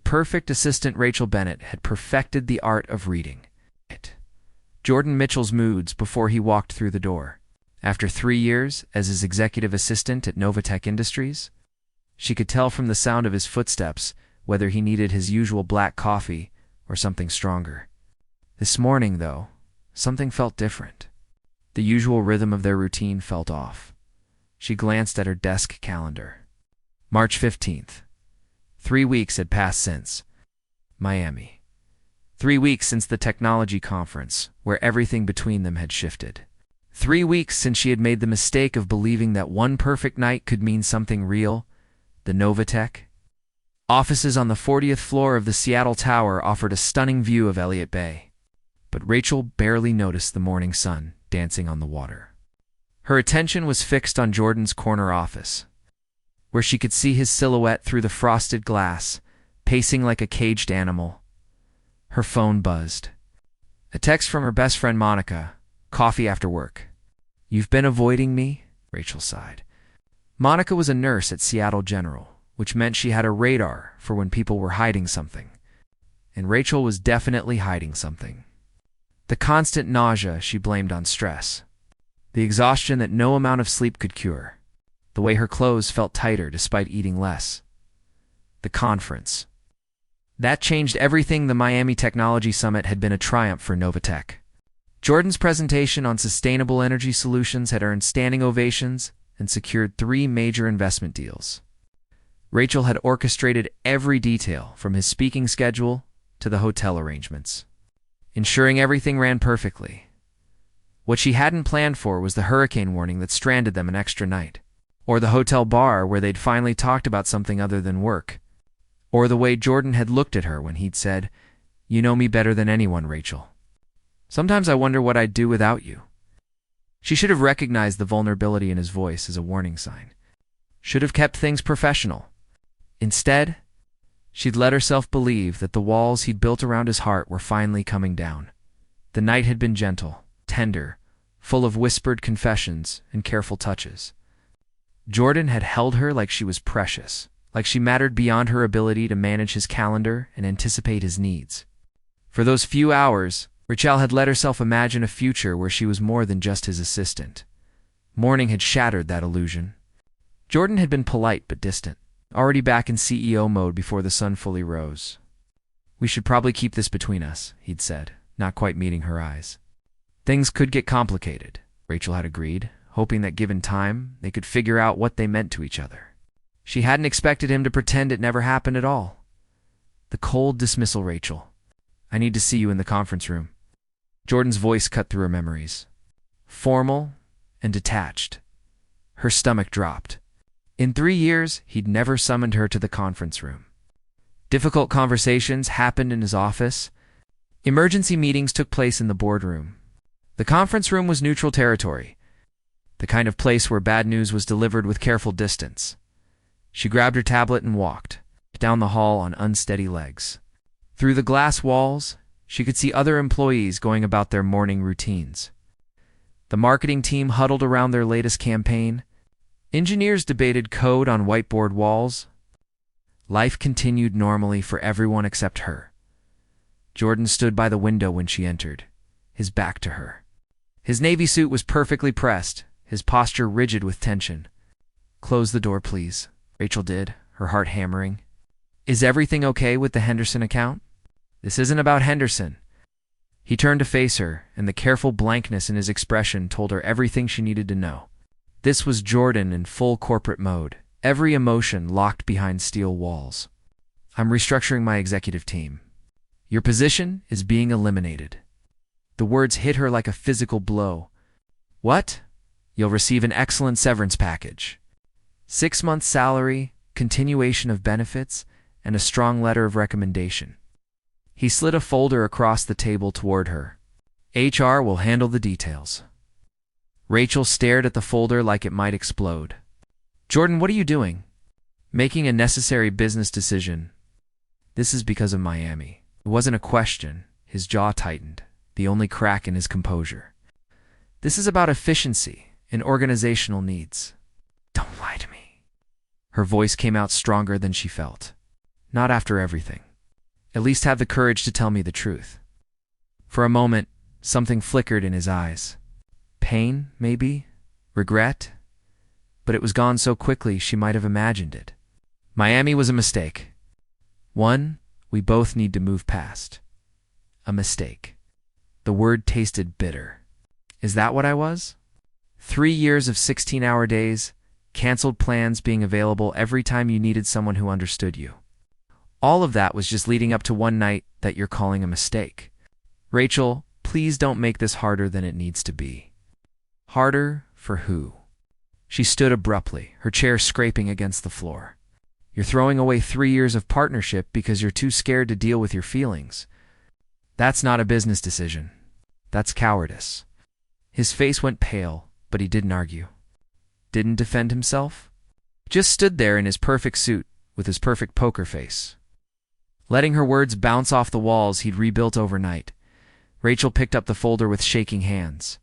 perfect assistant Rachel Bennett had perfected the art of reading it. Jordan Mitchell's moods before he walked through the door. After 3 years as his executive assistant at Novatech Industries, she could tell from the sound of his footsteps whether he needed his usual black coffee or something stronger. This morning, though, something felt different. The usual rhythm of their routine felt off. She glanced at her desk calendar. March 15th. 3 weeks had passed since Miami. 3 weeks since the technology conference, where everything between them had shifted. 3 weeks since she had made the mistake of believing that one perfect night could mean something real. The Novatech offices on the 40th floor of the Seattle Tower offered a stunning view of Elliott Bay, but Rachel barely noticed the morning sun dancing on the water. Her attention was fixed on Jordan's corner office, where she could see his silhouette through the frosted glass, pacing like a caged animal. Her phone buzzed. A text from her best friend Monica. Coffee after work. "You've been avoiding me?" Rachel sighed. Monica was a nurse at Seattle General, which meant she had a radar for when people were hiding something. And Rachel was definitely hiding something. The constant nausea she blamed on stress. The exhaustion that no amount of sleep could cure. The way her clothes felt tighter despite eating less. The conference. That changed everything. The Miami Technology Summit had been a triumph for Novatech. Jordan's presentation on sustainable energy solutions had earned standing ovations and secured 3 major investment deals. Rachel had orchestrated every detail, from his speaking schedule to the hotel arrangements, ensuring everything ran perfectly. What she hadn't planned for was the hurricane warning that stranded them an extra night, or the hotel bar where they'd finally talked about something other than work, or the way Jordan had looked at her when he'd said, "You know me better than anyone, Rachel. Sometimes I wonder what I'd do without you." She should have recognized the vulnerability in his voice as a warning sign. Should have kept things professional. Instead, she'd let herself believe that the walls he'd built around his heart were finally coming down. The night had been gentle, tender, full of whispered confessions and careful touches. Jordan had held her like she was precious, like she mattered beyond her ability to manage his calendar and anticipate his needs. For those few hours, Rachel had let herself imagine a future where she was more than just his assistant. Morning had shattered that illusion. Jordan had been polite but distant, already back in CEO mode before the sun fully rose. "We should probably keep this between us," he'd said, not quite meeting her eyes. "Things could get complicated," Rachel had agreed, hoping that given time, they could figure out what they meant to each other. She hadn't expected him to pretend it never happened at all. The cold dismissal. "Rachel, I need to see you in the conference room." Jordan's voice cut through her memories. Formal and detached. Her stomach dropped. In 3 years, he'd never summoned her to the conference room. Difficult conversations happened in his office. Emergency meetings took place in the boardroom. The conference room was neutral territory, the kind of place where bad news was delivered with careful distance. She grabbed her tablet and walked down the hall on unsteady legs. Through the glass walls, she could see other employees going about their morning routines. The marketing team huddled around their latest campaign. Engineers debated code on whiteboard walls. Life continued normally for everyone except her. Jordan stood by the window when she entered, his back to her. His navy suit was perfectly pressed, his posture rigid with tension. "Close the door, please," Rachel did, her heart hammering. "Is everything okay with the Henderson account?" "This isn't about Henderson." He turned to face her, and the careful blankness in his expression told her everything she needed to know. This was Jordan in full corporate mode, every emotion locked behind steel walls. "I'm restructuring my executive team. Your position is being eliminated." The words hit her like a physical blow. "What?" "You'll receive an excellent severance package. 6 months' salary, continuation of benefits, and a strong letter of recommendation." He slid a folder across the table toward her. "HR will handle the details." Rachel stared at the folder like it might explode. "Jordan, what are you doing?" "Making a necessary business decision. This is because of Miami." It wasn't a question. His jaw tightened, the only crack in his composure. "This is about efficiency and organizational needs." "Don't lie to me." Her voice came out stronger than she felt. "Not after everything." At least have the courage to tell me the truth. For a moment, something flickered in his eyes. Pain, maybe? Regret? But it was gone so quickly she might have imagined it. Miami was a mistake. One we both need to move past. A mistake. The word tasted bitter. Is that what I was? 3 years of 16-hour days, canceled plans being available every time you needed someone who understood you. All of that was just leading up to one night that you're calling a mistake. Rachel, please don't make this harder than it needs to be. Harder for who? She stood abruptly, her chair scraping against the floor. You're throwing away 3 years of partnership because you're too scared to deal with your feelings. That's not a business decision. That's cowardice. His face went pale, but he didn't argue. Didn't defend himself. Just stood there in his perfect suit, with his perfect poker face. Letting her words bounce off the walls he'd rebuilt overnight, Rachel picked up the folder with shaking hands.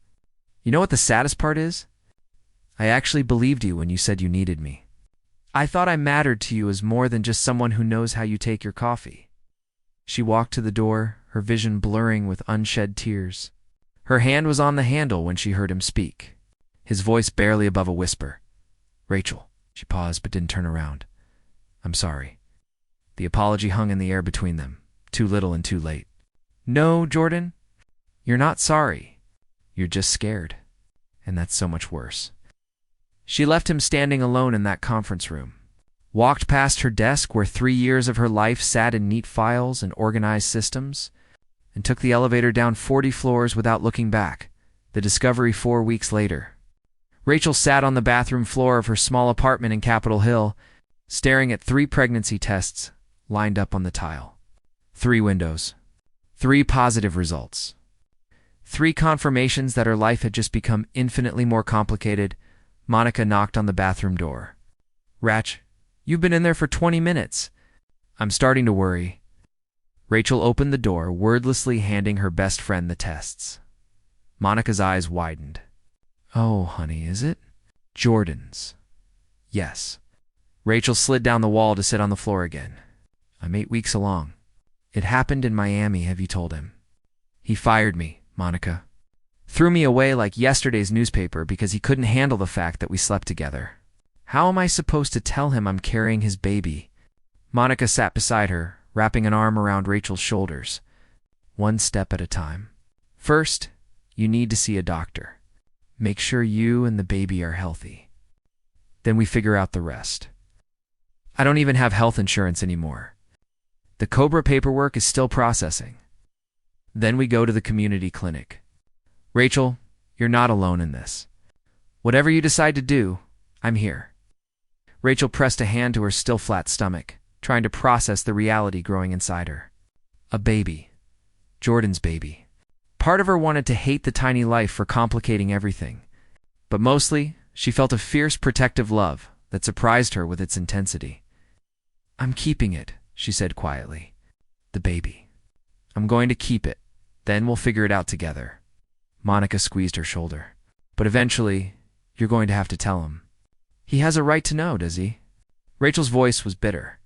You know what the saddest part is? I actually believed you when you said you needed me. I thought I mattered to you as more than just someone who knows how you take your coffee. She walked to the door, her vision blurring with unshed tears. Her hand was on the handle when she heard him speak, his voice barely above a whisper. Rachel. She paused but didn't turn around. I'm sorry. The apology hung in the air between them, too little and too late. No, Jordan. You're not sorry. You're just scared. And that's so much worse. She left him standing alone in that conference room, walked past her desk where 3 years of her life sat in neat files and organized systems, and took the elevator down 40 floors without looking back, the discovery 4 weeks later. Rachel sat on the bathroom floor of her small apartment in Capitol Hill, staring at 3 pregnancy tests lined up on the tile. 3 windows. 3 positive results. 3 confirmations that her life had just become infinitely more complicated. Monica knocked on the bathroom door. Ratch, you've been in there for 20 minutes. I'm starting to worry. Rachel opened the door, wordlessly handing her best friend the tests. Monica's eyes widened. Oh, honey, is it? Jordan's. Yes. Rachel slid down the wall to sit on the floor again. I'm 8 weeks along. It happened in Miami, have you told him? He fired me, Monica. Threw me away like yesterday's newspaper because he couldn't handle the fact that we slept together. How am I supposed to tell him I'm carrying his baby? Monica sat beside her, wrapping an arm around Rachel's shoulders. One step at a time. First, you need to see a doctor. Make sure you and the baby are healthy. Then we figure out the rest. I don't even have health insurance anymore. The COBRA paperwork is still processing. Then we go to the community clinic. Rachel, you're not alone in this. Whatever you decide to do, I'm here. Rachel pressed a hand to her still flat stomach, trying to process the reality growing inside her. A baby. Jordan's baby. Part of her wanted to hate the tiny life for complicating everything. But mostly, she felt a fierce protective love that surprised her with its intensity. I'm keeping it, she said quietly. The baby. I'm going to keep it. Then we'll figure it out together. Monica squeezed her shoulder. But eventually, you're going to have to tell him. He has a right to know, does he? Rachel's voice was bitter.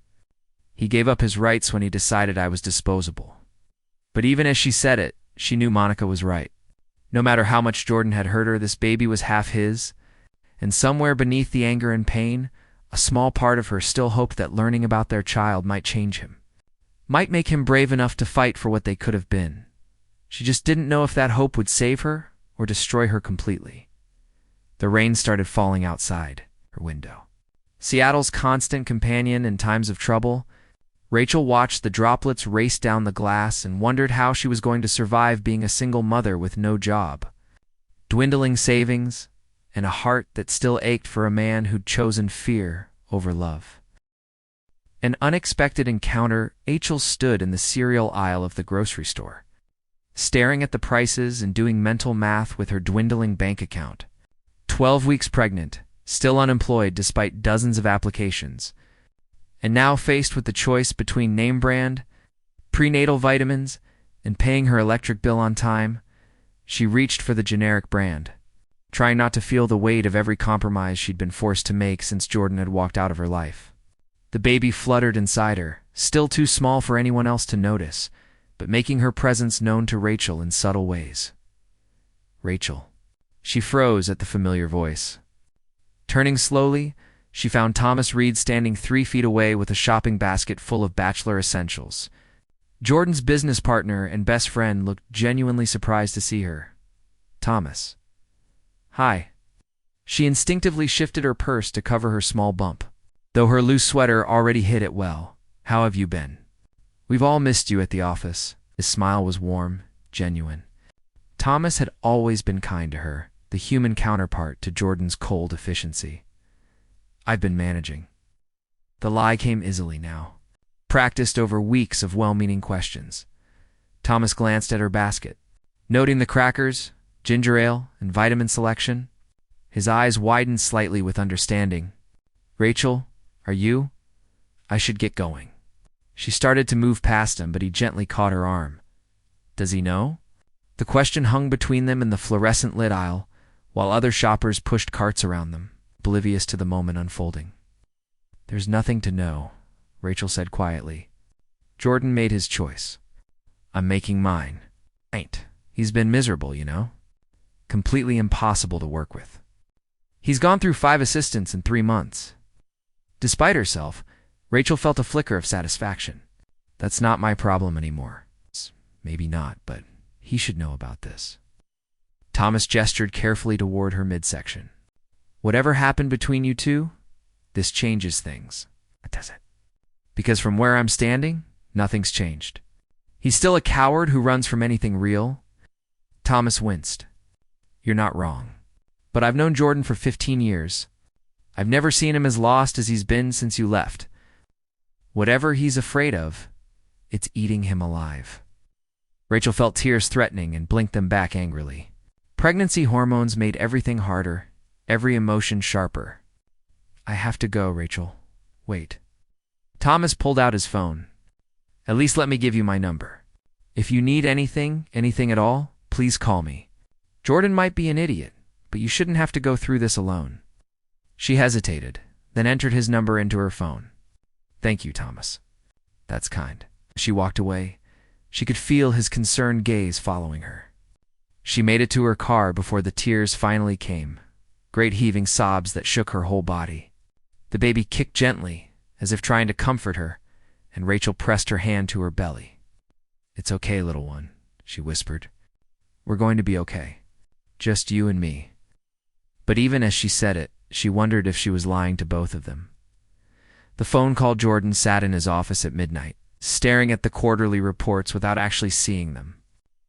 He gave up his rights when he decided I was disposable. But even as she said it, she knew Monica was right. No matter how much Jordan had hurt her, this baby was half his, and somewhere beneath the anger and pain, a small part of her still hoped that learning about their child might change him, might make him brave enough to fight for what they could have been. She just didn't know if that hope would save her or destroy her completely. The rain started falling outside her window. Seattle's constant companion in times of trouble, Rachel watched the droplets race down the glass and wondered how she was going to survive being a single mother with no job, dwindling savings, and a heart that still ached for a man who'd chosen fear over love. An unexpected encounter. Rachel stood in the cereal aisle of the grocery store, staring at the prices and doing mental math with her dwindling bank account. 12 weeks pregnant, still unemployed despite dozens of applications, and now faced with the choice between name brand, prenatal vitamins, and paying her electric bill on time, she reached for the generic brand, trying not to feel the weight of every compromise she'd been forced to make since Jordan had walked out of her life. The baby fluttered inside her, still too small for anyone else to notice, but making her presence known to Rachel in subtle ways. Rachel. She froze at the familiar voice. Turning slowly, she found Thomas Reed standing 3 feet away with a shopping basket full of bachelor essentials. Jordan's business partner and best friend looked genuinely surprised to see her. Thomas. Hi. She instinctively shifted her purse to cover her small bump, though her loose sweater already hid it well. How have you been? We've all missed you at the office. His smile was warm, genuine. Thomas had always been kind to her, the human counterpart to Jordan's cold efficiency. I've been managing. The lie came easily now, practiced over weeks of well-meaning questions. Thomas glanced at her basket, noting the crackers, ginger ale, and vitamin selection. His eyes widened slightly with understanding. Rachel, are you? I should get going. She started to move past him, but he gently caught her arm. Does he know? The question hung between them in the fluorescent-lit aisle, while other shoppers pushed carts around them, oblivious to the moment unfolding. There's nothing to know, Rachel said quietly. Jordan made his choice. I'm making mine. Ain't. He's been miserable, you know? Completely impossible to work with. He's gone through 5 assistants in 3 months. Despite herself, Rachel felt a flicker of satisfaction. That's not my problem anymore. Maybe not, but he should know about this. Thomas gestured carefully toward her midsection. Whatever happened between you two, this changes things. What does it? Because from where I'm standing, nothing's changed. He's still a coward who runs from anything real. Thomas winced. You're not wrong. But I've known Jordan for 15 years. I've never seen him as lost as he's been since you left. Whatever he's afraid of, it's eating him alive. Rachel felt tears threatening and blinked them back angrily. Pregnancy hormones made everything harder, every emotion sharper. I have to go, Rachel. Wait. Thomas pulled out his phone. At least let me give you my number. If you need anything at all, please call me. Jordan might be an idiot, but you shouldn't have to go through this alone. She hesitated, then entered his number into her phone. Thank you, Thomas. That's kind. She walked away. She could feel his concerned gaze following her. She made it to her car before the tears finally came, great heaving sobs that shook her whole body. The baby kicked gently, as if trying to comfort her, and Rachel pressed her hand to her belly. It's okay, little one, she whispered. We're going to be okay. Just you and me. But even as she said it, she wondered if she was lying to both of them. The phone call. Jordan sat in his office at midnight, staring at the quarterly reports without actually seeing them.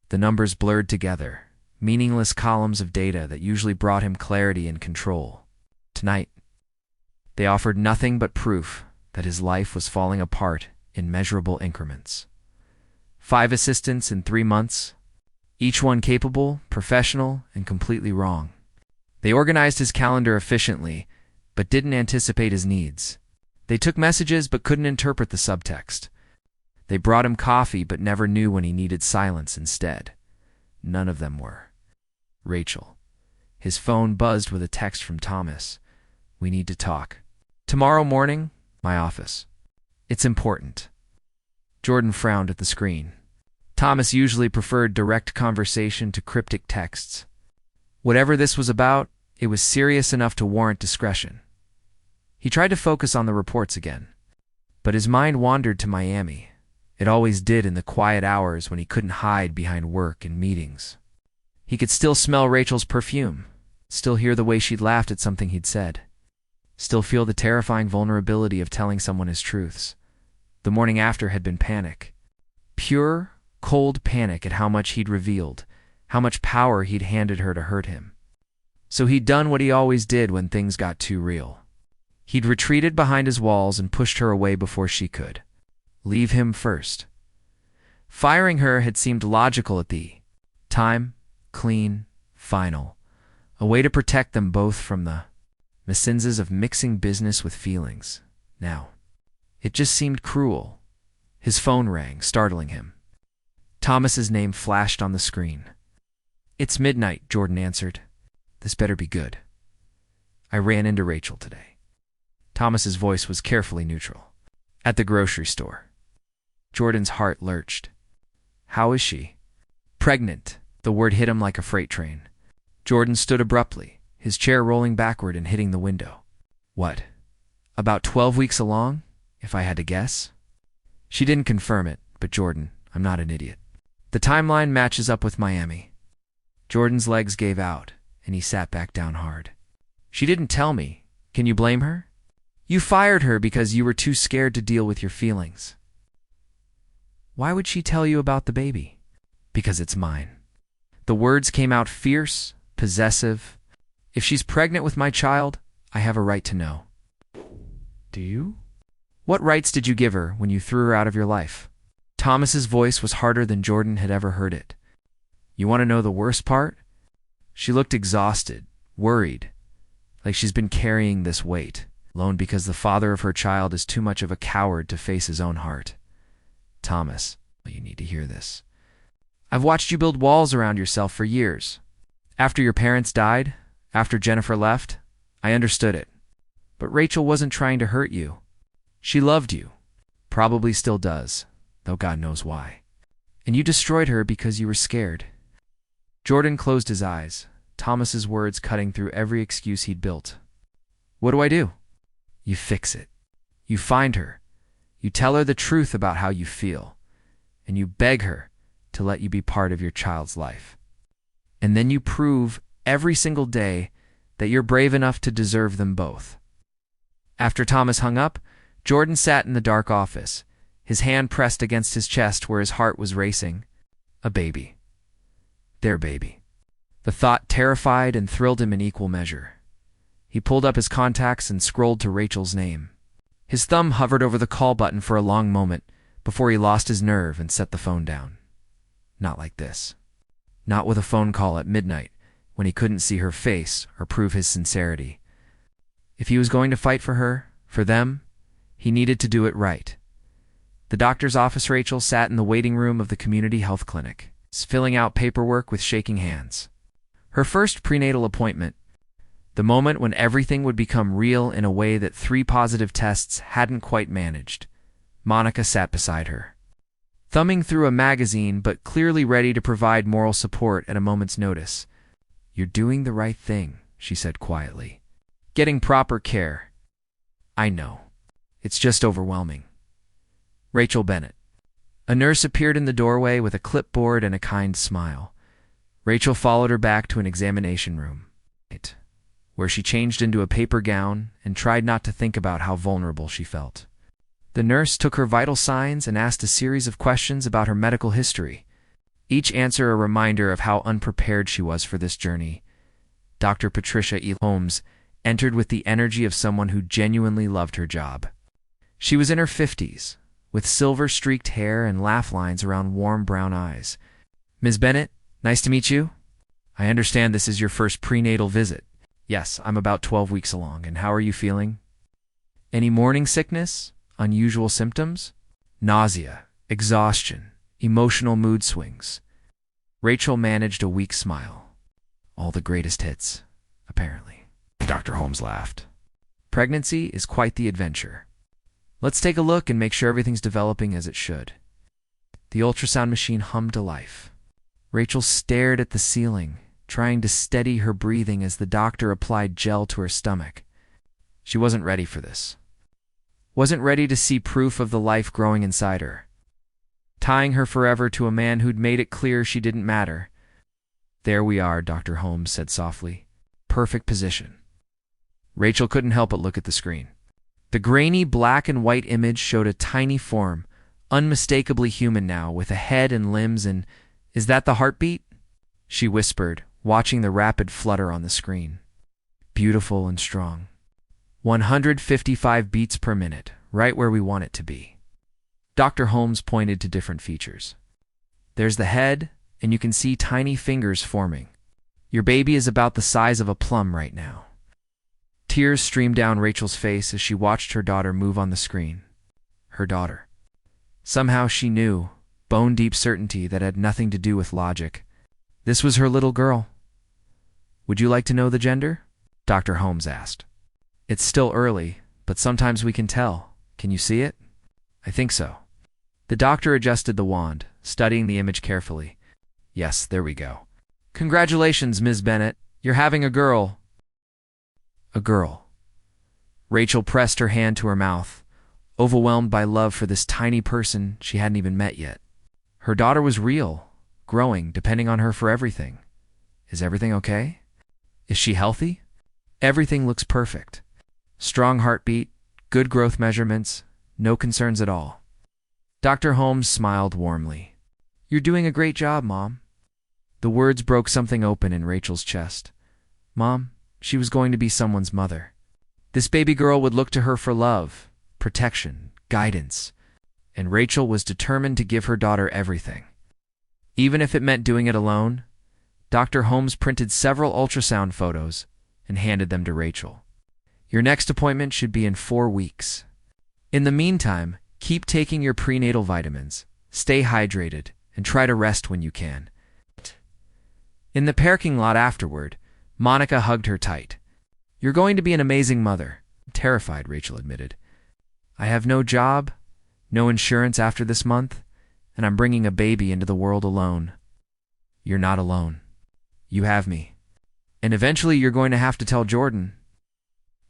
The numbers blurred together, meaningless columns of data that usually brought him clarity and control. Tonight, they offered nothing but proof that his life was falling apart in measurable increments. 5 assistants in 3 months, each one capable, professional, and completely wrong. They organized his calendar efficiently, but didn't anticipate his needs. They took messages but couldn't interpret the subtext. They brought him coffee but never knew when he needed silence instead. None of them were. Rachel. His phone buzzed with a text from Thomas. We need to talk. Tomorrow morning, my office. It's important. Jordan frowned at the screen. Thomas usually preferred direct conversation to cryptic texts. Whatever this was about, it was serious enough to warrant discretion. He tried to focus on the reports again, but his mind wandered to Miami. It always did in the quiet hours when he couldn't hide behind work and meetings. He could still smell Rachel's perfume, still hear the way she'd laughed at something he'd said, still feel the terrifying vulnerability of telling someone his truths. The morning after had been panic. Pure, cold panic at how much he'd revealed, how much power he'd handed her to hurt him. So he'd done what he always did when things got too real. He'd retreated behind his walls and pushed her away before she could. Leave him first. Firing her had seemed logical at the time, clean, final. A way to protect them both from the mesinzas of mixing business with feelings. Now, it just seemed cruel. His phone rang, startling him. Thomas's name flashed on the screen. It's midnight, Jordan answered. This better be good. I ran into Rachel today. Thomas's voice was carefully neutral. At the grocery store. Jordan's heart lurched. How is she? Pregnant. The word hit him like a freight train. Jordan stood abruptly, his chair rolling backward and hitting the window. What? About 12 weeks along, if I had to guess? She didn't confirm it, but Jordan, I'm not an idiot. The timeline matches up with Miami. Jordan's legs gave out, and he sat back down hard. She didn't tell me. Can you blame her? You fired her because you were too scared to deal with your feelings. Why would she tell you about the baby? Because it's mine. The words came out fierce, possessive. If she's pregnant with my child, I have a right to know. Do you? What rights did you give her when you threw her out of your life? Thomas's voice was harder than Jordan had ever heard it. You want to know the worst part? She looked exhausted, worried, like she's been carrying this weight, alone because the father of her child is too much of a coward to face his own heart. Thomas, you need to hear this. I've watched you build walls around yourself for years. After your parents died, after Jennifer left, I understood it. But Rachel wasn't trying to hurt you. She loved you. Probably still does, though God knows why. And you destroyed her because you were scared. Jordan closed his eyes, Thomas's words cutting through every excuse he'd built. What do I do? You fix it. You find her. You tell her the truth about how you feel. And you beg her to let you be part of your child's life. And then you prove every single day that you're brave enough to deserve them both. After Thomas hung up, Jordan sat in the dark office, his hand pressed against his chest where his heart was racing. A baby. Their baby. The thought terrified and thrilled him in equal measure. He pulled up his contacts and scrolled to Rachel's name. His thumb hovered over the call button for a long moment before he lost his nerve and set the phone down. Not like this. Not with a phone call at midnight when he couldn't see her face or prove his sincerity. If he was going to fight for her, for them, he needed to do it right. The doctor's office. Rachel sat in the waiting room of the community health clinic, filling out paperwork with shaking hands. Her first prenatal appointment, the moment when everything would become real in a way that 3 positive tests hadn't quite managed. Monica sat beside her, thumbing through a magazine but clearly ready to provide moral support at a moment's notice. You're doing the right thing, she said quietly. Getting proper care. I know. It's just overwhelming. Rachel Bennett. A nurse appeared in the doorway with a clipboard and a kind smile. Rachel followed her back to an examination room, where she changed into a paper gown and tried not to think about how vulnerable she felt. The nurse took her vital signs and asked a series of questions about her medical history, each answer a reminder of how unprepared she was for this journey. Dr. Patricia E. Holmes entered with the energy of someone who genuinely loved her job. She was in her 50s, with silver-streaked hair and laugh lines around warm brown eyes. Ms. Bennett, nice to meet you. I understand this is your first prenatal visit. Yes, I'm about 12 weeks along, and how are you feeling? Any morning sickness? Unusual symptoms? Nausea, exhaustion, emotional mood swings. Rachel managed a weak smile. All the greatest hits, apparently. Dr. Holmes laughed. Pregnancy is quite the adventure. Let's take a look and make sure everything's developing as it should. The ultrasound machine hummed to life. Rachel stared at the ceiling, trying to steady her breathing as the doctor applied gel to her stomach. She wasn't ready for this. Wasn't ready to see proof of the life growing inside her. Tying her forever to a man who'd made it clear she didn't matter. There we are, Dr. Holmes said softly. Perfect position. Rachel couldn't help but look at the screen. The grainy black and white image showed a tiny form, unmistakably human now, with a head and limbs and, is that the heartbeat? She whispered, watching the rapid flutter on the screen. Beautiful and strong. 155 beats per minute, right where we want it to be. Dr. Holmes pointed to different features. There's the head, and you can see tiny fingers forming. Your baby is about the size of a plum right now. Tears streamed down Rachel's face as she watched her daughter move on the screen. Her daughter. Somehow she knew, bone-deep certainty that had nothing to do with logic. This was her little girl. Would you like to know the gender? Dr. Holmes asked. It's still early, but sometimes we can tell. Can you see it? I think so. The doctor adjusted the wand, studying the image carefully. Yes, there we go. Congratulations, Ms. Bennett. You're having a girl. A girl. Rachel pressed her hand to her mouth, overwhelmed by love for this tiny person she hadn't even met yet. Her daughter was real, growing, depending on her for everything. Is everything okay? Is she healthy? Everything looks perfect. Strong heartbeat, good growth measurements, no concerns at all. Dr. Holmes smiled warmly. You're doing a great job, Mom. The words broke something open in Rachel's chest. Mom, she was going to be someone's mother. This baby girl would look to her for love, protection, guidance, and Rachel was determined to give her daughter everything. Even if it meant doing it alone, Dr. Holmes printed several ultrasound photos and handed them to Rachel. Your next appointment should be in 4 weeks. In the meantime, keep taking your prenatal vitamins, stay hydrated, and try to rest when you can. In the parking lot afterward, Monica hugged her tight. You're going to be an amazing mother, terrified, Rachel admitted. I have no job, no insurance after this month, and I'm bringing a baby into the world alone. You're not alone. You have me. And eventually you're going to have to tell Jordan.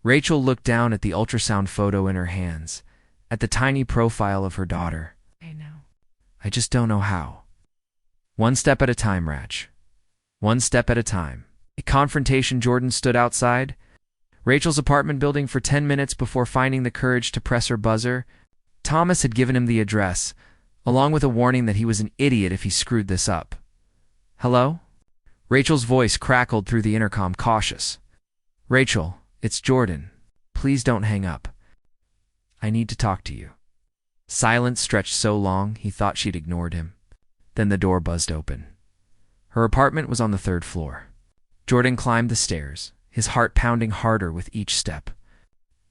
Rachel looked down at the ultrasound photo in her hands, at the tiny profile of her daughter. I know. I just don't know how. One step at a time, Rach. One step at a time. A confrontation. Jordan stood outside Rachel's apartment building for 10 minutes before finding the courage to press her buzzer. Thomas had given him the address, along with a warning that he was an idiot if he screwed this up. Hello? Rachel's voice crackled through the intercom, cautious. Rachel, it's Jordan. Please don't hang up. I need to talk to you. Silence stretched so long he thought she'd ignored him. Then the door buzzed open. Her apartment was on the 3rd floor. Jordan climbed the stairs, his heart pounding harder with each step.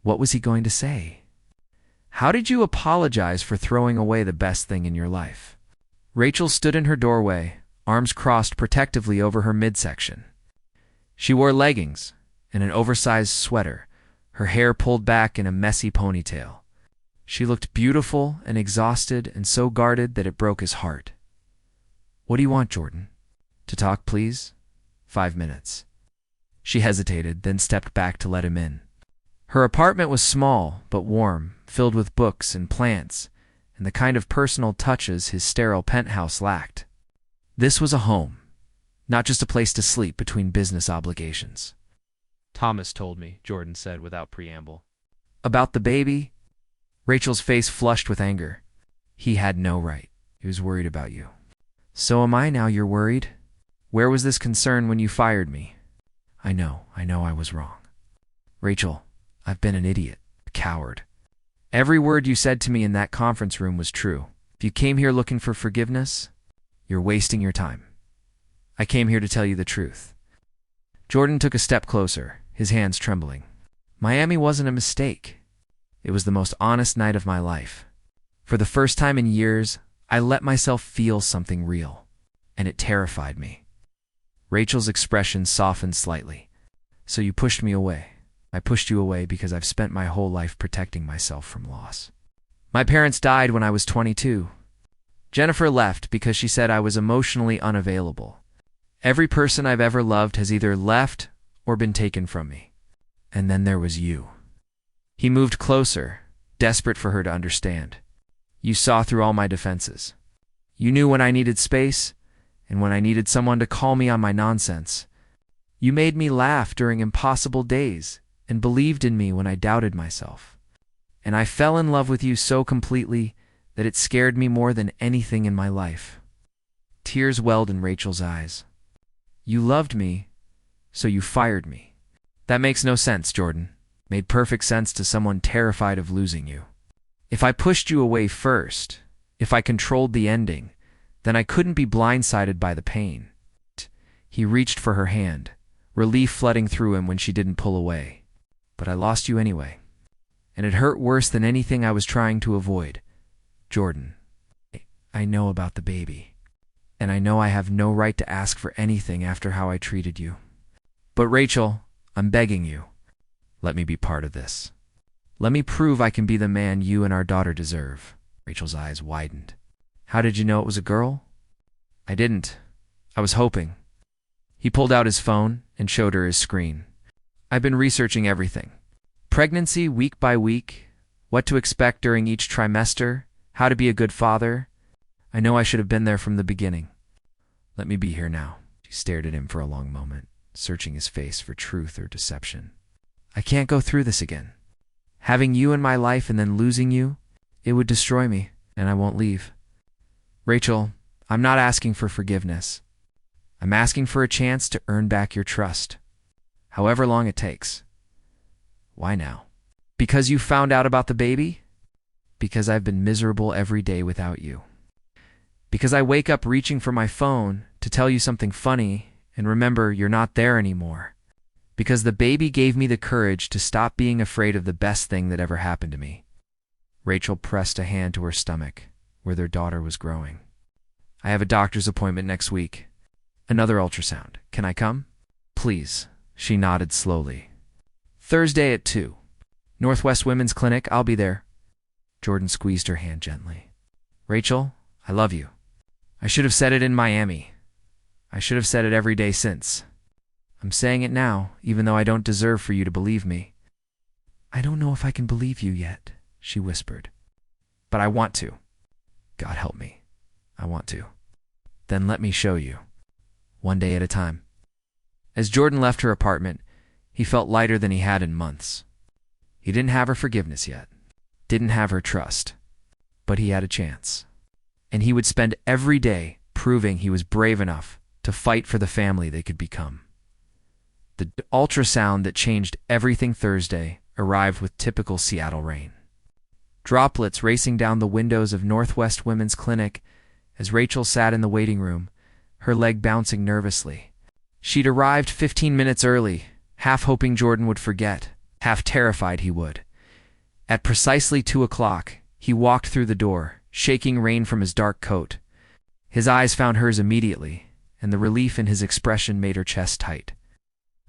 What was he going to say? How did you apologize for throwing away the best thing in your life? Rachel stood in her doorway, arms crossed protectively over her midsection. She wore leggings and an oversized sweater, her hair pulled back in a messy ponytail. She looked beautiful and exhausted and so guarded that it broke his heart. What do you want, Jordan? To talk, please? 5 minutes. She hesitated, then stepped back to let him in. Her apartment was small but warm, filled with books and plants, and the kind of personal touches his sterile penthouse lacked. This was a home, not just a place to sleep between business obligations. Thomas told me, Jordan said without preamble. About the baby? Rachel's face flushed with anger. He had no right. He was worried about you. So am I now you're worried? Where was this concern when you fired me? I know I was wrong. Rachel, I've been an idiot, a coward. Every word you said to me in that conference room was true. If you came here looking for forgiveness, you're wasting your time. I came here to tell you the truth. Jordan took a step closer, his hands trembling. Miami wasn't a mistake. It was the most honest night of my life. For the first time in years, I let myself feel something real, and it terrified me. Rachel's expression softened slightly. So you pushed me away. I pushed you away because I've spent my whole life protecting myself from loss. My parents died when I was 22. Jennifer left because she said I was emotionally unavailable. Every person I've ever loved has either left or been taken from me. And then there was you. He moved closer, desperate for her to understand. You saw through all my defenses. You knew when I needed space and when I needed someone to call me on my nonsense. You made me laugh during impossible days and believed in me when I doubted myself. And I fell in love with you so completely that it scared me more than anything in my life. Tears welled in Rachel's eyes. You loved me, so you fired me. That makes no sense, Jordan. Made perfect sense to someone terrified of losing you. If I pushed you away first, if I controlled the ending, then I couldn't be blindsided by the pain. He reached for her hand, relief flooding through him when she didn't pull away. But I lost you anyway. And it hurt worse than anything I was trying to avoid. Jordan, I know about the baby. And I know I have no right to ask for anything after how I treated you. But Rachel, I'm begging you. Let me be part of this. Let me prove I can be the man you and our daughter deserve. Rachel's eyes widened. How did you know it was a girl? I didn't. I was hoping. He pulled out his phone and showed her his screen. I've been researching everything. Pregnancy week by week, what to expect during each trimester, how to be a good father. I know I should have been there from the beginning. Let me be here now. She stared at him for a long moment, searching his face for truth or deception. I can't go through this again. Having you in my life and then losing you, it would destroy me, and I won't leave. Rachel, I'm not asking for forgiveness. I'm asking for a chance to earn back your trust, however long it takes. Why now? Because you found out about the baby? Because I've been miserable every day without you. Because I wake up reaching for my phone to tell you something funny and remember you're not there anymore. Because the baby gave me the courage to stop being afraid of the best thing that ever happened to me. Rachel pressed a hand to her stomach, where their daughter was growing. I have a doctor's appointment next week. Another ultrasound. Can I come? Please. She nodded slowly. Thursday at 2. Northwest Women's Clinic. I'll be there. Jordan squeezed her hand gently. Rachel, I love you. I should have said it in Miami. I should have said it every day since. I'm saying it now, even though I don't deserve for you to believe me. I don't know if I can believe you yet, she whispered. But I want to. God help me. I want to. Then let me show you. One day at a time. As Jordan left her apartment, he felt lighter than he had in months. He didn't have her forgiveness yet. Didn't have her trust. But he had a chance. And he would spend every day proving he was brave enough to fight for the family they could become. The ultrasound that changed everything Thursday arrived with typical Seattle rain. Droplets racing down the windows of Northwest Women's Clinic as Rachel sat in the waiting room, her leg bouncing nervously. She'd arrived 15 minutes early, half hoping Jordan would forget, half terrified he would. At precisely 2 o'clock, he walked through the door, shaking rain from his dark coat. His eyes found hers immediately, and the relief in his expression made her chest tight.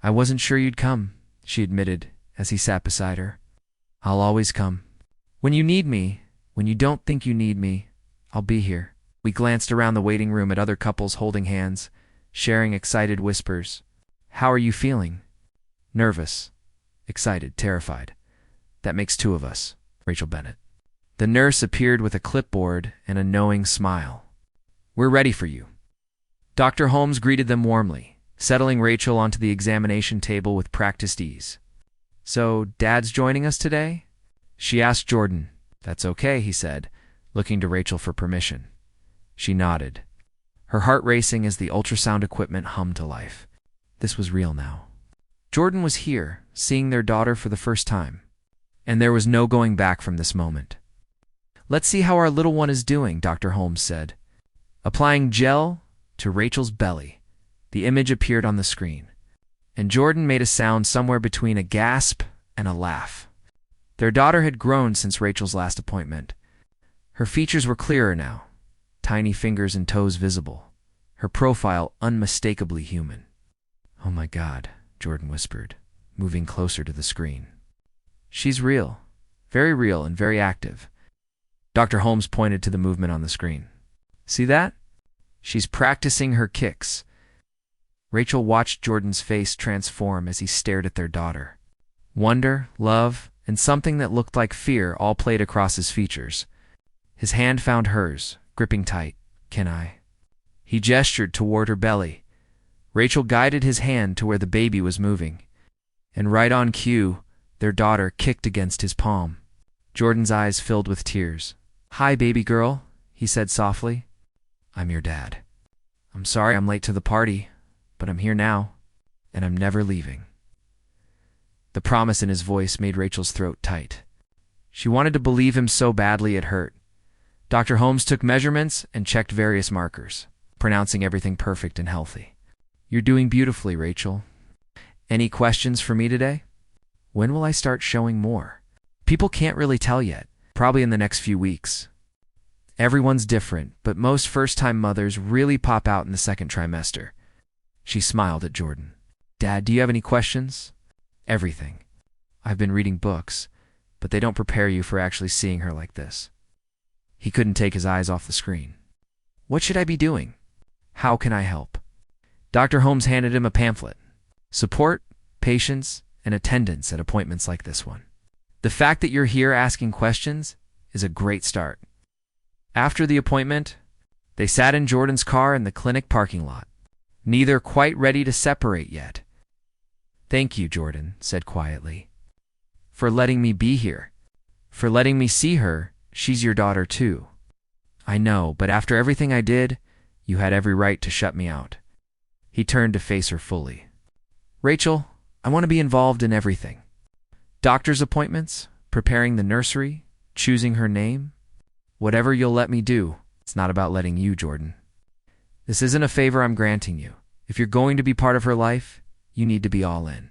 I wasn't sure you'd come, she admitted as he sat beside her. I'll always come. When you need me, when you don't think you need me, I'll be here. We glanced around the waiting room at other couples holding hands, sharing excited whispers. How are you feeling? Nervous, excited, terrified. That makes 2 of us, Rachel Bennett. The nurse appeared with a clipboard and a knowing smile. We're ready for you. Dr. Holmes greeted them warmly, settling Rachel onto the examination table with practiced ease. So, Dad's joining us today? She asked Jordan. That's okay, he said, looking to Rachel for permission. She nodded, her heart racing as the ultrasound equipment hummed to life. This was real now. Jordan was here, seeing their daughter for the first time. And there was no going back from this moment. Let's see how our little one is doing, Dr. Holmes said. Applying gel to Rachel's belly, the image appeared on the screen, and Jordan made a sound somewhere between a gasp and a laugh. Their daughter had grown since Rachel's last appointment. Her features were clearer now, tiny fingers and toes visible, her profile unmistakably human. Oh my God, Jordan whispered, moving closer to the screen. She's real, and very active. Dr. Holmes pointed to the movement on the screen. See that? She's practicing her kicks. Rachel watched Jordan's face transform as he stared at their daughter. Wonder, love, and something that looked like fear all played across his features. His hand found hers, gripping tight. Can I? He gestured toward her belly. Rachel guided his hand to where the baby was moving. And right on cue, their daughter kicked against his palm. Jordan's eyes filled with tears. Hi, baby girl, he said softly. I'm your dad. I'm sorry I'm late to the party, but I'm here now, and I'm never leaving. The promise in his voice made Rachel's throat tight. She wanted to believe him so badly it hurt. Dr. Holmes took measurements and checked various markers, pronouncing everything perfect and healthy. You're doing beautifully, Rachel. Any questions for me today? When will I start showing more? People can't really tell yet, probably in the next few weeks. Everyone's different, but most first-time mothers really pop out in the second trimester. She smiled at Jordan. Dad, do you have any questions? Everything. I've been reading books, but they don't prepare you for actually seeing her like this. He couldn't take his eyes off the screen. What should I be doing? How can I help? Dr. Holmes handed him a pamphlet. Support, patience, and attendance at appointments like this one. The fact that you're here asking questions is a great start. After the appointment, they sat in Jordan's car in the clinic parking lot, neither quite ready to separate yet. Thank you, Jordan said quietly, for letting me be here, for letting me see her. She's your daughter too. I know, but after everything I did, you had every right to shut me out. He turned to face her fully. Rachel, I want to be involved in everything. Doctor's appointments, preparing the nursery, choosing her name. Whatever you'll let me do, it's not about letting you, Jordan. This isn't a favor I'm granting you. If you're going to be part of her life, you need to be all in.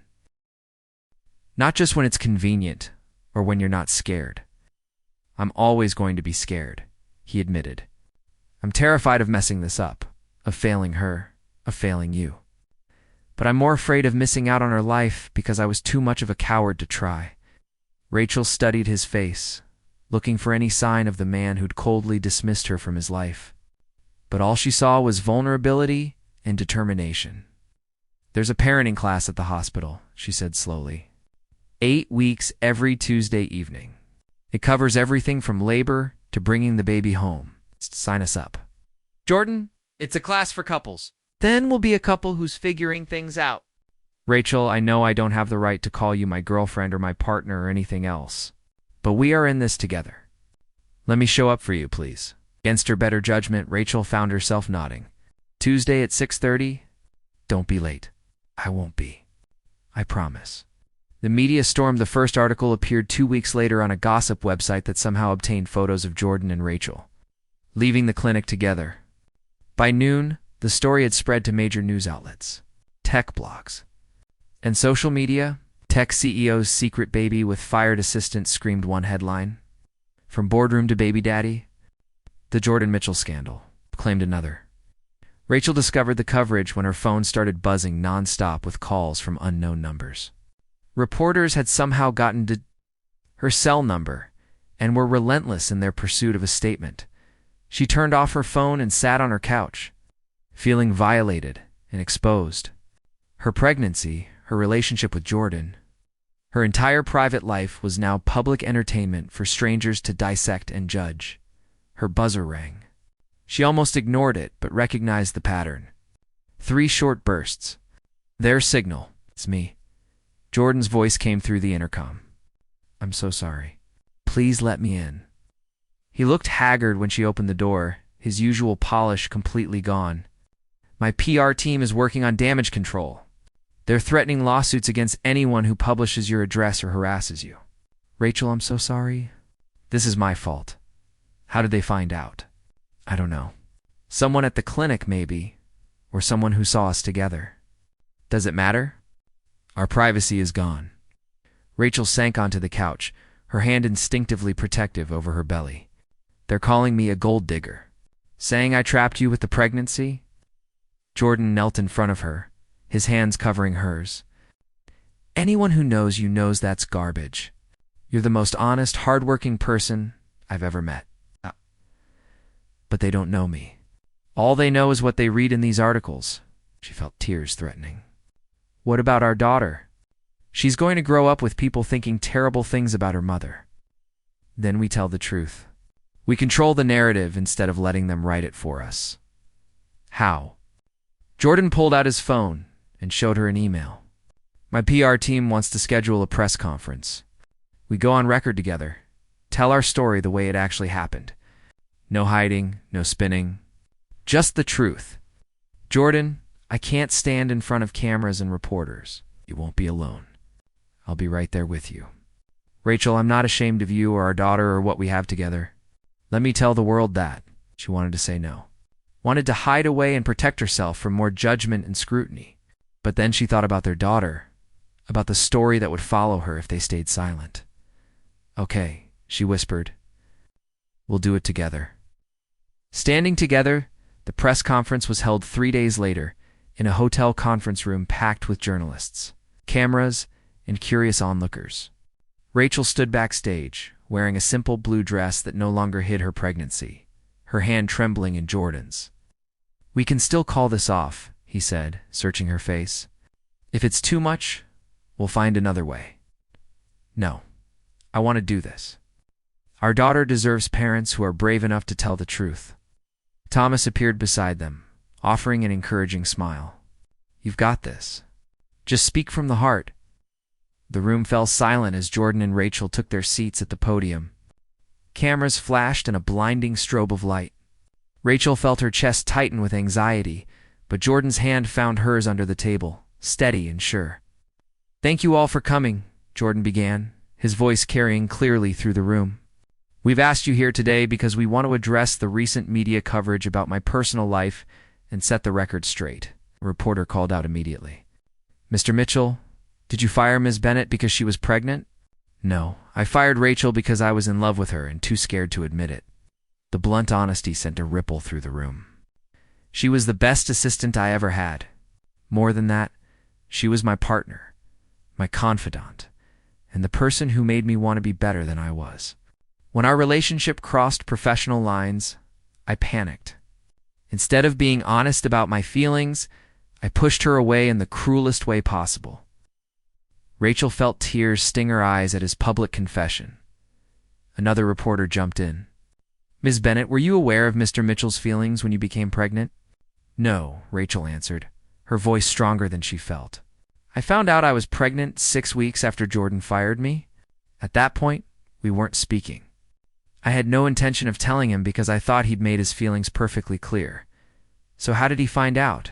Not just when it's convenient or when you're not scared. I'm always going to be scared, he admitted. I'm terrified of messing this up, of failing her, of failing you. But I'm more afraid of missing out on her life because I was too much of a coward to try. Rachel studied his face, looking for any sign of the man who'd coldly dismissed her from his life. But all she saw was vulnerability and determination. There's a parenting class at the hospital, she said slowly. 8 weeks every Tuesday evening. It covers everything from labor to bringing the baby home. Sign us up. Jordan, it's a class for couples. Then we'll be a couple who's figuring things out. Rachel, I know I don't have the right to call you my girlfriend or my partner or anything else, but we are in this together. Let me show up for you, please. Against her better judgment, Rachel found herself nodding. Tuesday at 6:30? Don't be late. I won't be. I promise. The media stormed. The first article appeared 2 weeks later on a gossip website that somehow obtained photos of Jordan and Rachel leaving the clinic together. By noon, the story had spread to major news outlets, tech blogs, and social media. Tech CEO's secret baby with fired assistant screamed one headline. From boardroom to baby daddy, the Jordan Mitchell scandal claimed another. Rachel discovered the coverage when her phone started buzzing nonstop with calls from unknown numbers. Reporters had somehow gotten to her cell number and were relentless in their pursuit of a statement. She turned off her phone and sat on her couch, feeling violated and exposed. Her pregnancy, her relationship with Jordan, her entire private life was now public entertainment for strangers to dissect and judge. Her buzzer rang. She almost ignored it, but recognized the pattern. 3 short bursts. Their signal. It's me. Jordan's voice came through the intercom. I'm so sorry. Please let me in. He looked haggard when she opened the door, his usual polish completely gone. My PR team is working on damage control. They're threatening lawsuits against anyone who publishes your address or harasses you. Rachel, I'm so sorry. This is my fault. How did they find out? I don't know. Someone at the clinic, maybe, or someone who saw us together. Does it matter? Our privacy is gone. Rachel sank onto the couch, her hand instinctively protective over her belly. They're calling me a gold digger. Saying I trapped you with the pregnancy? Jordan knelt in front of her, his hands covering hers. Anyone who knows you knows that's garbage. You're the most honest, hardworking person I've ever met. But they don't know me. All they know is what they read in these articles. She felt tears threatening. What about our daughter? She's going to grow up with people thinking terrible things about her mother. Then we tell the truth. We control the narrative instead of letting them write it for us. How? Jordan pulled out his phone and showed her an email. My PR team wants to schedule a press conference. We go on record together. Tell our story the way it actually happened. No hiding, no spinning. Just the truth. Jordan, I can't stand in front of cameras and reporters. You won't be alone. I'll be right there with you. Rachel, I'm not ashamed of you or our daughter or what we have together. Let me tell the world that. She wanted to say no. Wanted to hide away and protect herself from more judgment and scrutiny. But then she thought about their daughter, about the story that would follow her if they stayed silent. Okay, she whispered. We'll do it together. Standing together, the press conference was held 3 days later in a hotel conference room packed with journalists, cameras, and curious onlookers. Rachel stood backstage, wearing a simple blue dress that no longer hid her pregnancy, her hand trembling in Jordan's. "We can still call this off," he said, searching her face. "If it's too much, we'll find another way." "No, I want to do this. Our daughter deserves parents who are brave enough to tell the truth." Thomas appeared beside them, offering an encouraging smile. "You've got this. Just speak from the heart." The room fell silent as Jordan and Rachel took their seats at the podium. Cameras flashed in a blinding strobe of light. Rachel felt her chest tighten with anxiety, but Jordan's hand found hers under the table, steady and sure. "Thank you all for coming," Jordan began, his voice carrying clearly through the room. "We've asked you here today because we want to address the recent media coverage about my personal life and set the record straight," a reporter called out immediately. "Mr. Mitchell, did you fire Ms. Bennett because she was pregnant?" "No, I fired Rachel because I was in love with her and too scared to admit it." The blunt honesty sent a ripple through the room. "She was the best assistant I ever had. More than that, she was my partner, my confidant, and the person who made me want to be better than I was. When our relationship crossed professional lines, I panicked. Instead of being honest about my feelings, I pushed her away in the cruelest way possible." Rachel felt tears sting her eyes at his public confession. Another reporter jumped in. "Ms. Bennett, were you aware of Mr. Mitchell's feelings when you became pregnant?" "No," Rachel answered, her voice stronger than she felt. "I found out I was pregnant 6 weeks after Jordan fired me. At that point, we weren't speaking. I had no intention of telling him because I thought he'd made his feelings perfectly clear. So how did he find out?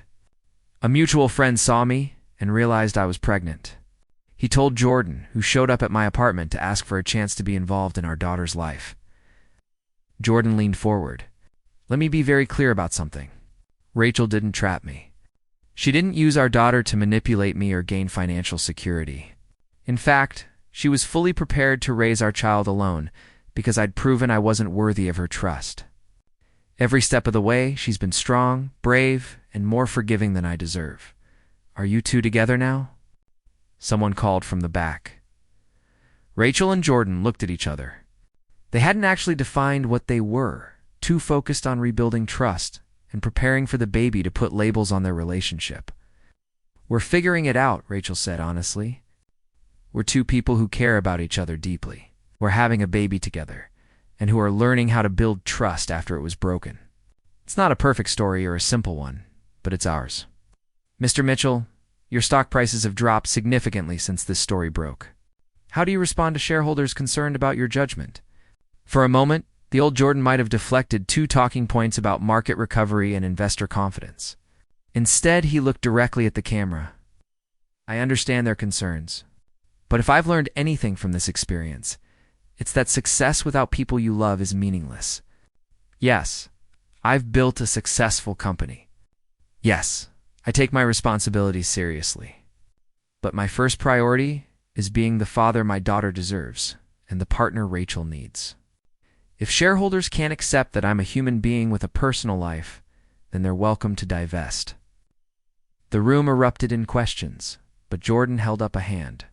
A mutual friend saw me and realized I was pregnant. He told Jordan, who showed up at my apartment to ask for a chance to be involved in our daughter's life." Jordan leaned forward. "Let me be very clear about something. Rachel didn't trap me. She didn't use our daughter to manipulate me or gain financial security. In fact, she was fully prepared to raise our child alone because I'd proven I wasn't worthy of her trust. Every step of the way, she's been strong, brave, and more forgiving than I deserve. Are you two together now?" Someone called from the back. Rachel and Jordan looked at each other. They hadn't actually defined what they were, too focused on rebuilding trust and preparing for the baby to put labels on their relationship. "We're figuring it out," Rachel said honestly. "We're two people who care about each other deeply. We're having a baby together, and who are learning how to build trust after it was broken. It's not a perfect story or a simple one, but it's ours. Mr. Mitchell, your stock prices have dropped significantly since this story broke. How do you respond to shareholders concerned about your judgment?" For a moment, the old Jordan might have deflected 2 talking points about market recovery and investor confidence. Instead, he looked directly at the camera. "I understand their concerns, but if I've learned anything from this experience, it's that success without people you love is meaningless. Yes, I've built a successful company. Yes, I take my responsibilities seriously. But my first priority is being the father my daughter deserves and the partner Rachel needs. If shareholders can't accept that I'm a human being with a personal life, then they're welcome to divest." The room erupted in questions, but Jordan held up a hand.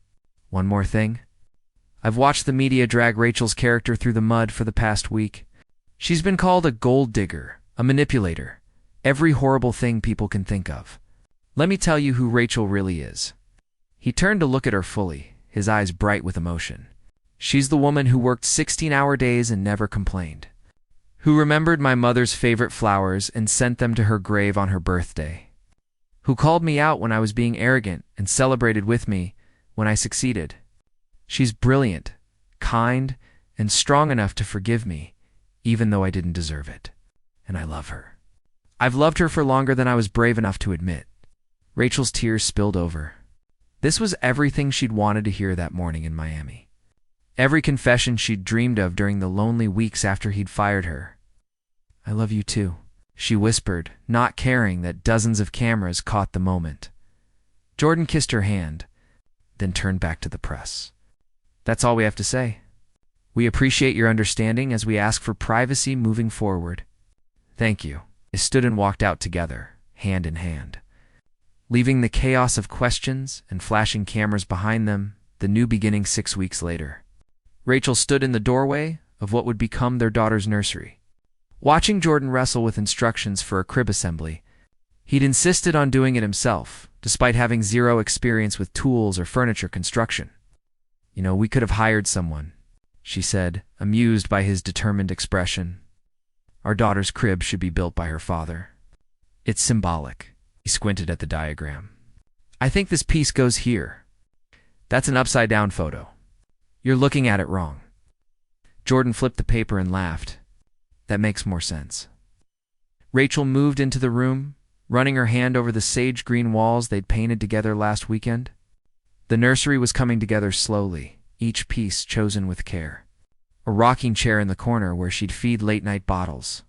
"One more thing. I've watched the media drag Rachel's character through the mud for the past week. She's been called a gold digger, a manipulator, every horrible thing people can think of. Let me tell you who Rachel really is." He turned to look at her fully, his eyes bright with emotion. "She's the woman who worked 16-hour days and never complained. Who remembered my mother's favorite flowers and sent them to her grave on her birthday. Who called me out when I was being arrogant and celebrated with me when I succeeded. She's brilliant, kind, and strong enough to forgive me, even though I didn't deserve it. And I love her. I've loved her for longer than I was brave enough to admit." Rachel's tears spilled over. This was everything she'd wanted to hear that morning in Miami. Every confession she'd dreamed of during the lonely weeks after he'd fired her. "I love you too," she whispered, not caring that dozens of cameras caught the moment. Jordan kissed her hand, then turned back to the press. "That's all we have to say. We appreciate your understanding as we ask for privacy moving forward." "Thank you." They stood and walked out together, hand in hand. Leaving the chaos of questions and flashing cameras behind them, the new beginning 6 weeks later. Rachel stood in the doorway of what would become their daughter's nursery. Watching Jordan wrestle with instructions for a crib assembly, he'd insisted on doing it himself, despite having zero experience with tools or furniture construction. We could have hired someone, she said, amused by his determined expression. Our daughter's crib should be built by her father. It's symbolic. He squinted at the diagram. I think this piece goes here. That's an upside-down photo. You're looking at it wrong. Jordan flipped the paper and laughed. That makes more sense. Rachel moved into the room, running her hand over the sage green walls they'd painted together last weekend. The nursery was coming together slowly, each piece chosen with care. A rocking chair in the corner where she'd feed late-night bottles.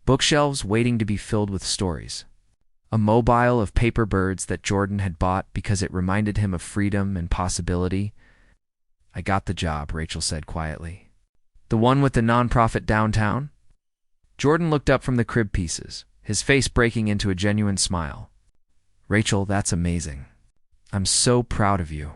Bookshelves waiting to be filled with stories. A mobile of paper birds that Jordan had bought because it reminded him of freedom and possibility. I got the job, Rachel said quietly. The one with the nonprofit downtown? Jordan looked up from the crib pieces, his face breaking into a genuine smile. Rachel, that's amazing. I'm so proud of you.